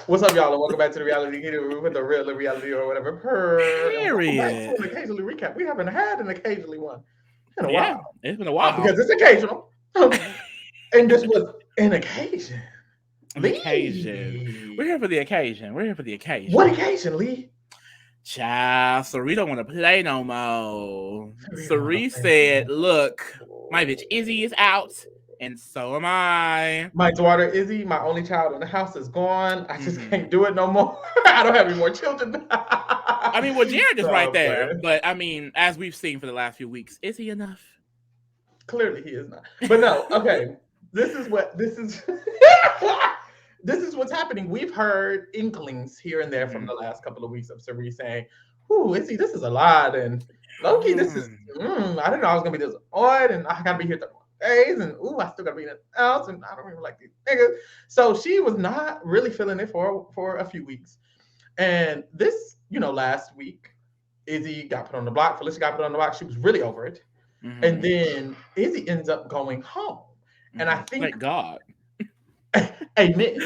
What's up, y'all, and welcome back to the reality here with the real reality or whatever. And welcome back to Period. an occasionally recap. We haven't had an occasionally one in a Yeah, while it's been a while. because it's occasional, and this was an occasion. An occasion. We're Lee, here for the occasion. We're here for the what occasion. occasion, Lee? Child, Cirie don't want to play no more. We don't want to Cirie play no said, "Look, my bitch more. Izzy is out, and so am I." My daughter Izzy, my only child in the house, is gone. I just hmm can't do it no more. I don't have any more children. I mean, well, Jared is No, right I'm there, playing. but I mean, as we've seen for the last few weeks, is he enough? Clearly, he is not. But no, okay. This is what this is. This is what's happening. We've heard inklings here and there from hmm the last couple of weeks of Cirie saying, "Ooh, Izzy, this is a lot," and Loki, this is. I didn't know I was gonna be this odd, and I gotta be here 30 more days, and ooh, I still gotta be in the house, and I don't even like these niggas. So she was not really feeling it for a few weeks, and this, last week, Izzy got put on the block. Felicia got put on the block. She was really over it. And hmm then Izzy ends up going home. And I think, Thank God. amen.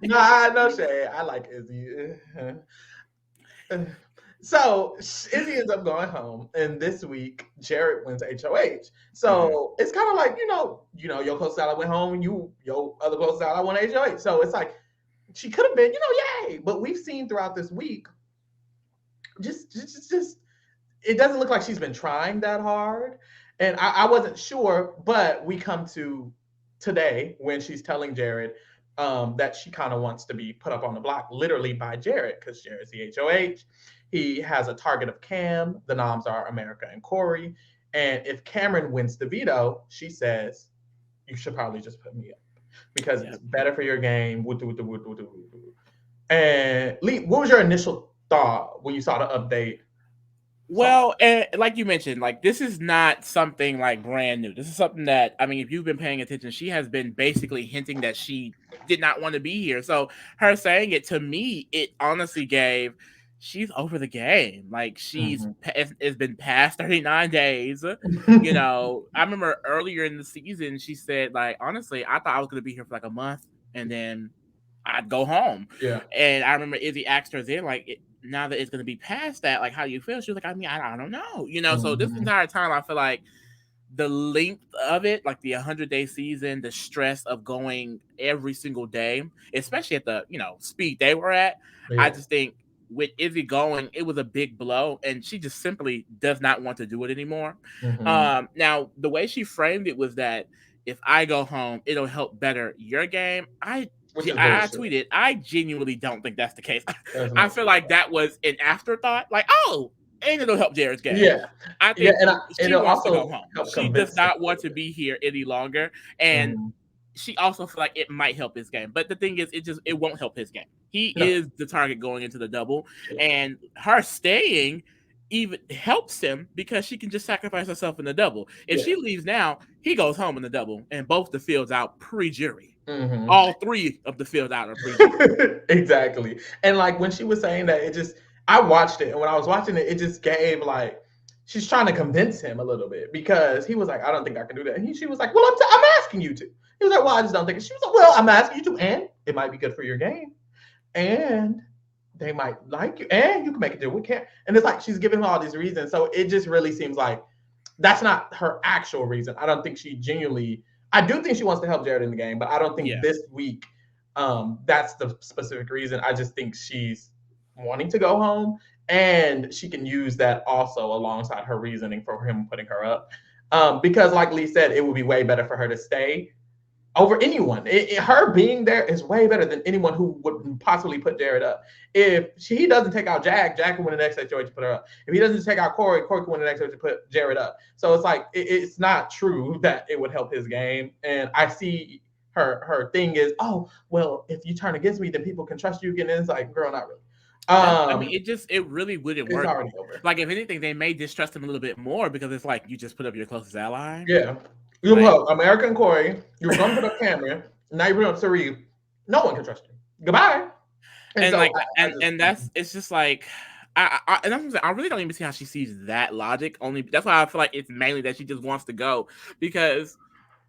No shade. I like Izzy. So Izzy ends up going home, and this week Jared wins HOH. hmm So it's kind of like your close ally went home, and your other close ally won HOH. So it's like she could have been, yay. But we've seen throughout this week, just it doesn't look like she's been trying that hard. And I wasn't sure, but we come to today when she's telling Jared that she kind of wants to be put up on the block, literally by Jared, because Jared's the HOH. He has a target of Cam. The noms are America and Corey. And if Cameron wins the veto, she says, you should probably just put me up because it's Yep. better for your game. And Lee, what was your initial thought when you saw the update? Saw Well, and like you mentioned, like this is not something like brand new. This is something that I mean, if you've been paying attention, she has been basically hinting that she did not want to be here. So her saying it to me, it honestly gave she's over the game. Like Mhm. it's been past 39 days. I remember earlier in the season, she said like honestly, I thought I was going to be here for like a month, and then I'd go home. Yeah. And I remember Izzy asked her then, like, now that it's going to be past that, like, how do you feel? She was like, I mean, I don't know. So this Mhm. entire time, I feel like the length of it, like the 100-day season, the stress of going every single day, especially at the, speed they were at, I Yeah. just think with Izzy going, it was a big blow, and she just simply does not want to do it anymore. Mhm. Now, the way she framed it was that if I go home, it'll help better your game. Which is I bullshit. tweeted, I genuinely don't think that's the case. That's I not feel true at like all. that was an afterthought. Like, oh, and it'll help Jared's game. Yeah. I Yeah, think and she it'll wants to go also home. help She does convince him not a want little to bit. be here any longer. And Mhm. she also feel like it might help his game. But the thing is, it won't help his game. He No. is the target going into the double. Yeah. And her staying even helps him because she can just sacrifice herself in the double. If Yeah. she leaves now, he goes home in the double, and both the fields out pre-jury. Mhm. All three of the fields out are pre-jury. Exactly. And like when she was saying that, I watched it, and when I was watching it, it just gave like she's trying to convince him a little bit because he was like, I don't think I can do that. And she was like, well, I'm asking you to. He was like, well, I just don't think it. She was like, well, I'm asking you to, and it might be good for your game, and they might like you, and you can make a deal with Cam. And it's like she's giving him all these reasons. So it just really seems like that's not her actual reason. I don't think she genuinely. I do think she wants to help Jared in the game, but I don't think Yeah. this week that's the specific reason. I just think she's wanting to go home, and she can use that also alongside her reasoning for him putting her up. Because, like Lee said, it would be way better for her to stay over anyone. Her being there is way better than anyone who would possibly put Jared up. If he doesn't take out Jack can win the next HOH to put her up. If he doesn't take out Corey can win the next HOH to put Jared up. So it's like it's not true that it would help his game. And I see her thing is, oh well, if you turn against me, then people can trust you again. And it's like, girl, not really. I mean, Um, it really wouldn't it's work. already over. Like, if anything, they may distrust him a little bit more because it's like you just put up your closest ally. Yeah, you Like, put American Corey. You were going to put up Cameron. Now you put up Cirie. No one can trust you. Goodbye. And and so like, I just and that's it's just like, and I'm saying, I really don't even see how she sees that logic. Only that's why I feel like it's mainly that she just wants to go because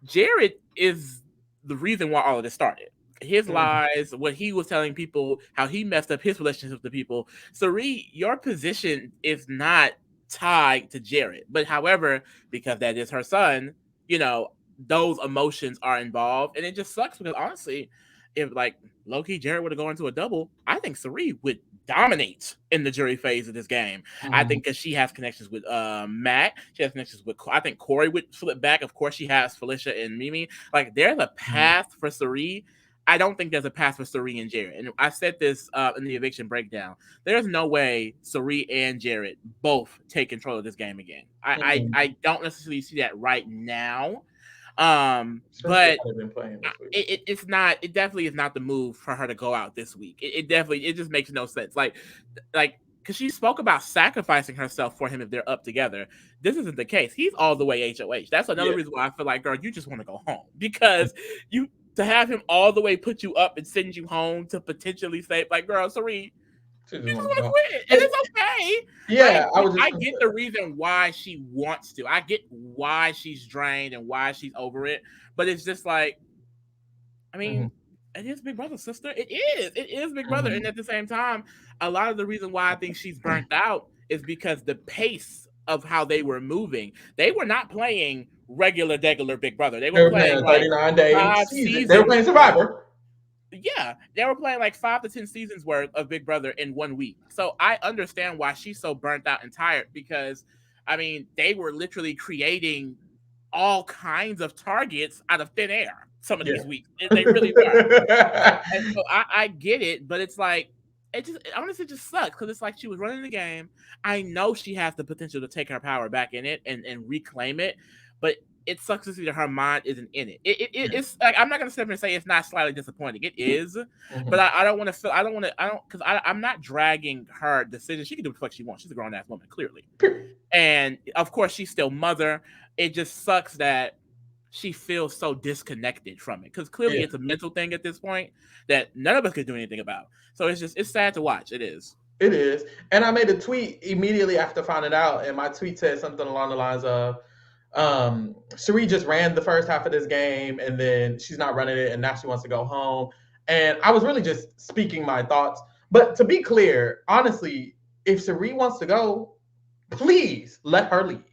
Jared is the reason why all of this started. his Mhm. lies, what he was telling people, how he messed up his relationship with the people. Cirie, your position is not tied to Jared. But however, because that is her son, you know, those emotions are involved. And it just sucks because honestly, if like Loki Jared would have gone into a double, I think Cirie would dominate in the jury phase of this game. I Mhm. think because she has connections with Matt, she has connections with I think Corey would flip back. Of course, she has Felicia and Mimi. Like there's a Mhm. path for Cirie. I don't think there's a path for Cirie and Jared. And I said this in the eviction breakdown. There's no way Cirie and Jared both take control of this game again. Mhm. I don't necessarily see that right now. Especially But how they've been playing this week. it's not. It definitely is not the move for her to go out this week. It definitely. It just makes no sense. Like because she spoke about sacrificing herself for him if they're up together. This isn't the case. He's all the way HOH. That's another Yeah. reason why I feel like, girl, you just want to go home because you to have him all the way put you up and send you home to potentially say, like, girl, sorry, She just you just want to want to go. quit, and And it's okay. yeah, I was just I gonna get say the reason why she wants to. I get why she's drained and why she's over it, but it's just like I that. Mhm. mean, it is Big Brother, sister. It is. It is Big Brother. And at the same time, a lot of the reason why I think she's burnt out is because the pace of how they were moving. They were not playing regular Big Brother. They They were were playing playing a like 39-day five season. They were seasons playing worth. Survivor. Yeah, they were playing like 5 to 10 seasons worth of Big Brother in 1 week. So I understand why she's so burnt out and tired because, I mean, they were literally creating all kinds of targets out of thin air some of Yeah. these weeks. They really were. And so I get it, but it's like it just honestly just sucks because it's like she was running the game. I know she has the potential to take her power back in it and reclaim it, but it sucks to see that her mind isn't in it. It's like I'm not gonna sit here and say it's not slightly disappointing. It is, but Mhm. I don't want to feel I don't want to I don't because I'm not dragging her decision. She can do what the fuck she wants. She's a grown ass woman, clearly, and of course she's still mother. It just sucks that she feels so disconnected from it because clearly Yeah. it's a mental thing at this point that none of us could do anything about. So it's sad to watch. It is. It is. And I made a tweet immediately after finding out, and my tweet said something along the lines of, Cirie just ran the first half of this game, and then she's not running it, and now she wants to go home. And I was really just speaking my thoughts. But to be clear, honestly, if Cirie wants to go, please let her leave.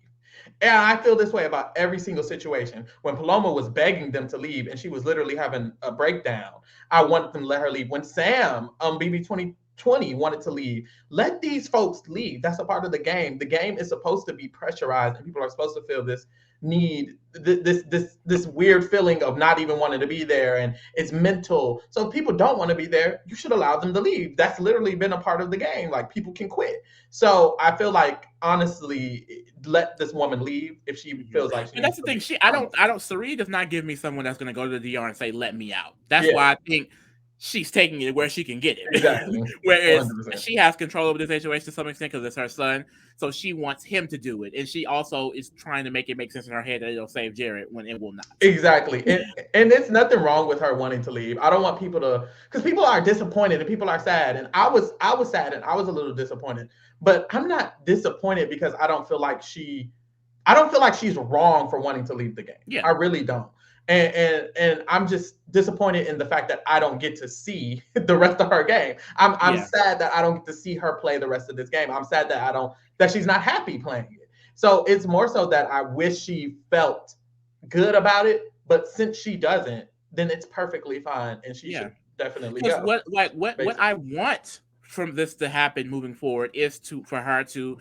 And I feel this way about every single situation. When Paloma was begging them to leave and she was literally having a breakdown, I wanted them to let her leave. When Sam, BB 2020, wanted to leave, let these folks leave. That's a part of the game. The game is supposed to be pressurized, and people are supposed to feel this need, this weird feeling of not even wanting to be there, and it's mental. So if people don't want to be there, you should allow them to leave. That's literally been a part of the game. Like, people can quit. So I feel like, honestly, let this woman leave if she Mhm. feels like she But that's needs the to thing. leave. Honestly, I don't. Cirie does not give me someone that's going to go to the DR and say, "Let me out." That's yeah, why I think she's taking it where she can get it. exactly, one Whereas hundred percent. she has control over the situation to some extent because it's her son, so she wants him to do it, and she also is trying to make it make sense in her head that it'll save Jared when it will not. Exactly. And it's nothing wrong with her wanting to leave. I don't want people to, because people are disappointed and people are sad. And I was sad and I was a little disappointed. But I'm not disappointed because I don't feel like she's wrong for wanting to leave the game. Yeah, I really don't. And I'm just disappointed in the fact that I don't get to see the rest of her game. I'm yeah, sad that I don't get to see her play the rest of this game. I'm sad that I don't that she's not happy playing it. So it's more so that I wish she felt good about it, but since she doesn't, then it's perfectly fine and she yeah. should definitely Because go, what I basically. want from this to happen moving forward is to for her to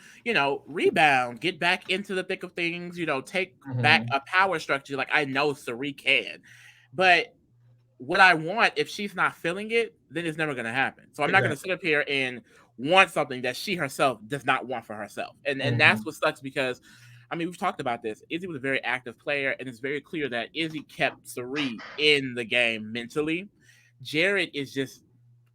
rebound, get back into the thick of things, take back Mm-hmm. a power structure like I know Cirie can. But what I want, if she's not feeling it, then it's never going to happen. So I'm not going to Exactly. sit up here and want something that she herself does not want for herself. And Mm-hmm. that's what sucks because, I mean, we've talked about this. Izzy was a very active player, and it's very clear that Izzy kept Cirie in the game mentally. Jared is just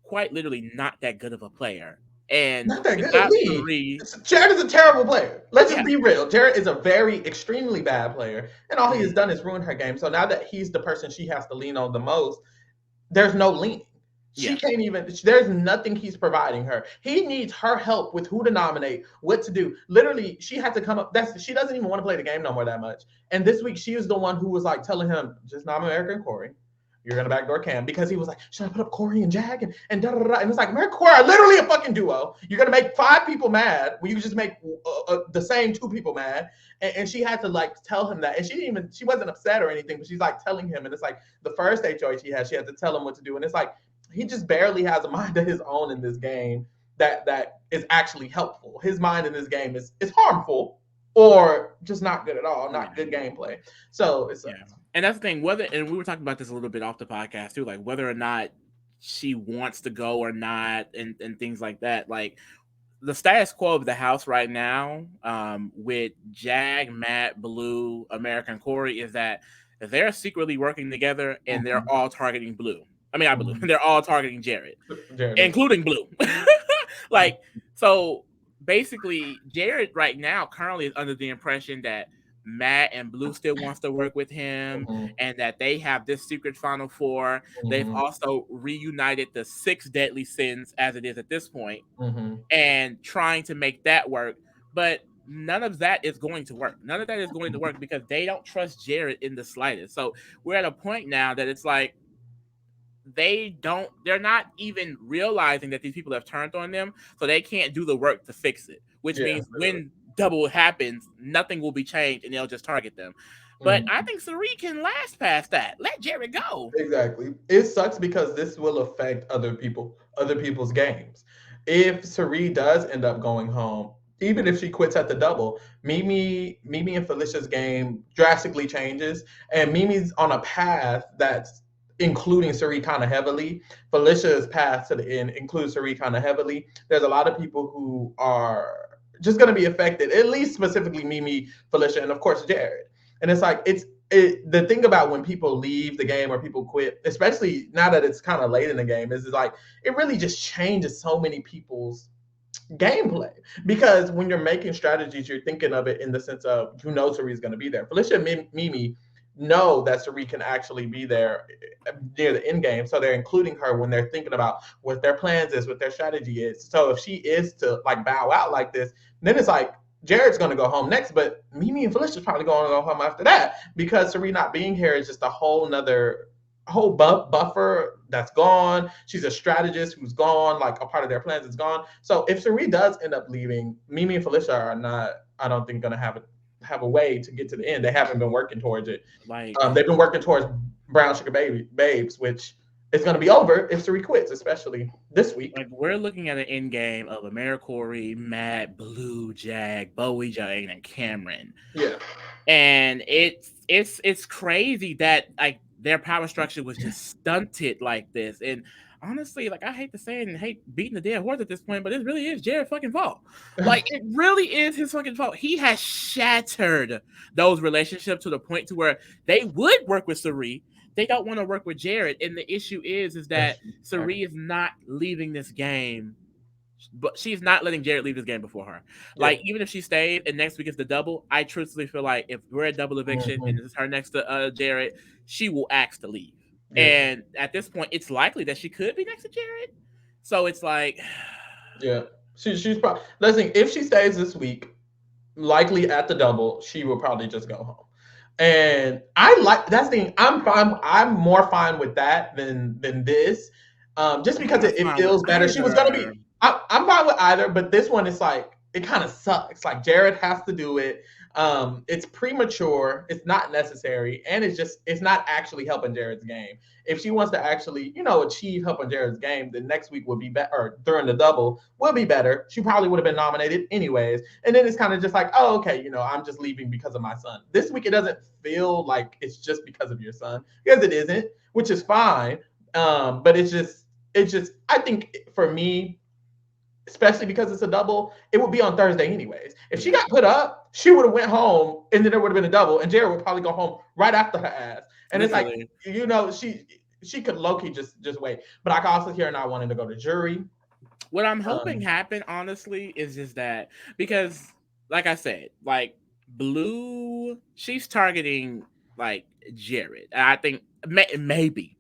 quite literally not that good of a player. And Not that good. without Lee. Cirie, Jared is a terrible player. Let's just yeah, be real. Jared is a very extremely bad player, and all he has mhm, done is ruin her game. So now that he's the person she has to lean on the most, there's no leaning. She yeah, can't even. There's nothing he's providing her. He needs her help with who to nominate, what to do. Literally, she had to come up. She doesn't even want to play the game no more that much. And this week, she was the one who was like telling him, "Just nominate Eric and Corey. you're gonna backdoor Cam because he was like, should I put up Corey and Jag and da da da? And it's like, Mary Corey are literally a fucking duo. You're gonna make 5 people mad when you just make the same 2 people mad. And she had to like tell him that, and she wasn't upset or anything, but she's like telling him, and it's like the first HOH she had to tell him what to do, and it's like he just barely has a mind of his own in this game that is actually helpful. His mind in this game is harmful or just not good at all, not good gameplay. So it's yeah. And that's the thing, whether, and we were talking about this a little bit off the podcast too, like whether or not she wants to go or not, and things like that. Like the status quo of the house right now, with Jag, Matt, Blue, American Corey, is that they're secretly working together and they're all targeting Blue. I mean, not Blue. They're all targeting Jared, including Blue. Like, so basically, Jared right now currently is under the impression that Matt and Blue still wants to work with him, and that they have this secret Final Four. They've also reunited the 6 deadly sins as it is at this point, and trying to make that work. But none of that is going to work. None of that is going to work because they don't trust Jared in the slightest. So we're at a point now that it's like they're not even realizing that these people have turned on them, so they can't do the work to fix it, which means when double happens, nothing will be changed and they'll just target them. But I think Cirie can last past that. Let Jared go. Exactly. It sucks because this will affect other people's games. If Cirie does end up going home, even if she quits at the double, Mimi and Felicia's game drastically changes, and Mimi's on a path that's including Cirie kind of heavily. Felicia's path to the end includes Cirie kind of heavily. There's a lot of people who are just going to be affected, at least specifically Mimi, Felicia, and of course Jared. And it's like the thing about when people leave the game or people quit, especially now that it's kind of late in the game, is like it really just changes so many people's gameplay. Because when you're making strategies, you're thinking of it in the sense of Cirie's going to be there. Felicia and Mimi know that Cirie can actually be there near the end game, so they're including her when they're thinking about what their plans is, what their strategy is. So if she is to like bow out like this, then it's like Jared's going to go home next, but Mimi and Felicia's probably going to go home after that because Cirie not being here is just a whole buffer that's gone. She's a strategist who's gone, like a part of their plans is gone. So if Cirie does end up leaving, Mimi and Felicia are not, I don't think, going to have a way to get to the end. They haven't been working towards it. Like they've been working towards Brown Sugar Babes, which is going to be over if Cirie quits, especially this week. Like we're looking at an end game of Corey, Matt, Blue, Jag, Bowie, Jane, and Cameron. Yeah, and it's crazy that like their power structure was just stunted like this. And honestly, like I hate to say it and hate beating the dead horse at this point, but it really is Jared's fucking fault. Like it really is his fucking fault. He has shattered those relationships to the point to where they would work with Cirie. They don't want to work with Jared. And the issue is that Cirie is not leaving this game, but she's not letting Jared leave this game before her. Like, even if she stays and next week is the double, I truthfully feel like if we're at double eviction and this is her next to Jared, she will ask to leave. And at this point, it's likely that she could be next to Jared. So it's like, yeah, she's probably, listen, if she stays this week, likely at the double, she will probably just go home. And I like that's the thing. I'm fine. I'm more fine with that than this, just because it feels better. She was gonna be. I'm fine with either, but this one is like it kind of sucks. Like Jared has to do it. It's premature. It's not necessary, and it's not actually helping Jared's game. If she wants to actually, achieve helping Jared's game, then next week would be better, or during the double will be better. She probably would have been nominated anyways. And then it's kind of just like, oh, okay, I'm just leaving because of my son. This week it doesn't feel like it's just because of your son, because it isn't, which is fine. But it's just I think for me, especially because it's a double, it would be on Thursday anyways. If she got put up, she would have went home, and then there would have been a double, and Jared would probably go home right after her ass. And literally. It's like, she could low-key just wait. But I can also hear her not wanting to go to jury. What I'm hoping happen, honestly, is just that, because, like I said, like, Blue, she's targeting, like, Jared. I think maybe,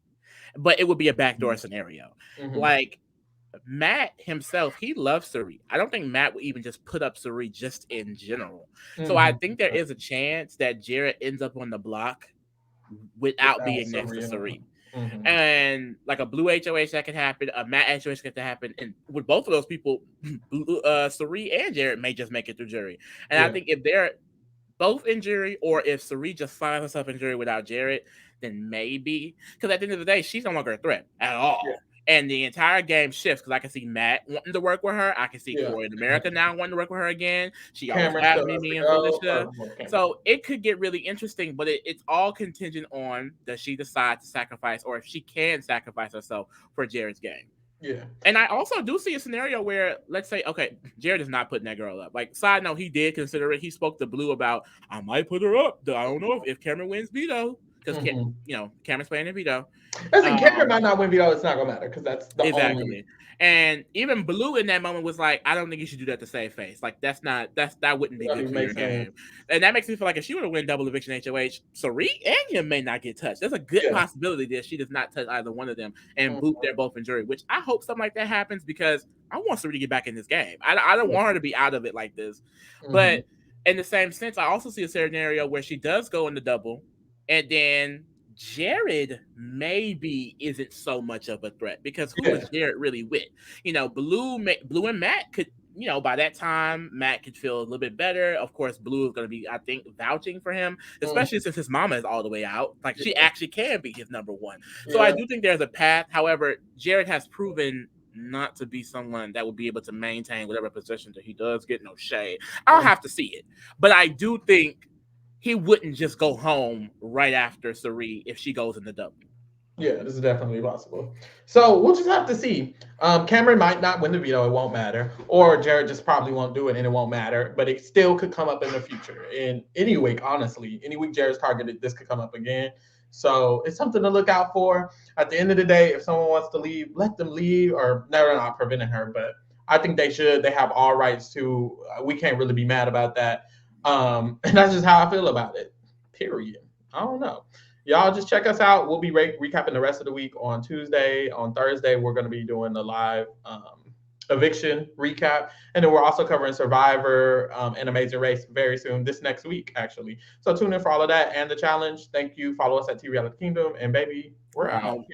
but it would be a backdoor scenario. Like, Matt himself, he loves Cirie. I don't think Matt would even just put up Cirie just in general. So I think there is a chance that Jared ends up on the block without being next to Cirie. Mm-hmm. And like a blue HOH that could happen, a matte HOH could happen, and with both of those people, Cirie and Jared may just make it through jury. And I Yeah. think if they're both in jury, or if Cirie just finds herself in jury without Jared, then maybe, because at the end of the day, she's no longer a threat at Yeah. all. And the entire game shifts because I can see Matt wanting to work with her. I can see Yeah. Corey in America now wanting to work with her again. She always Cameron has still has to Mimi and go. Felicia. Well, Cameron. So it could get really interesting, but it's all contingent on does she decide to sacrifice, or if she can sacrifice herself for Jared's game. Yeah. And I also do see a scenario where, let's say, okay, Jared is not putting that girl up. Like, side note, he did consider it. He spoke to Blue about, I might put her up. I don't know if Cameron wins veto, because, Mm-hmm. Cameron's playing in veto. Listen, Cameron Um, might not win veto. It's not gonna matter because that's the only. Exactly. And even Blue in that moment was like, I don't think you should do that to save face. Like that wouldn't be That good even for your makes game. sense. And that makes me feel like if she would have win double eviction HOH, Cirie and him may not get touched. There's a good Yeah. possibility that she does not touch either one of them and boot Mm-hmm. they're both in jury, which I hope something like that happens because I want Cirie to get back in this game. I don't Yeah. want her to be out of it like this. Mm-hmm. But in the same sense, I also see a scenario where she does go in the double and then Jared maybe isn't so much of a threat because who Yeah. is Jared really with? Blue and Matt could, by that time Matt could feel a little bit better. Of course, Blue is going to be, I think, vouching for him, especially Mm-hmm. since his mama is all the way out. Like she Yeah. actually can be his number one. So I Yeah. do think there's a path. However, Jared has proven not to be someone that will be able to maintain whatever position that he does get. No shade. I'll Mm-hmm. have to see it, but I do think he wouldn't just go home right after Cirie if she goes in the double. Yeah, this is definitely possible. So we'll just have to see. Cameron might not win the veto; it won't matter. Or Jared just probably won't do it, and it won't matter. But it still could come up in the future. In any week, honestly, any week Jared's targeted, this could come up again. So it's something to look out for. At the end of the day, if someone wants to leave, let them leave. Or no, they're not preventing her, but I think they should. They have all rights to. We can't really be mad about that. And that's just how I feel about it. Period. I don't know. Y'all just check us out. We'll be recapping the rest of the week on Tuesday. On Thursday, we're going to be doing the live eviction recap. And then we're also covering Survivor and Amazing Race very soon, this next week, actually. So tune in for all of that and the challenge. Thank you. Follow us at T Reality Kingdom. And baby, we're out Um, here.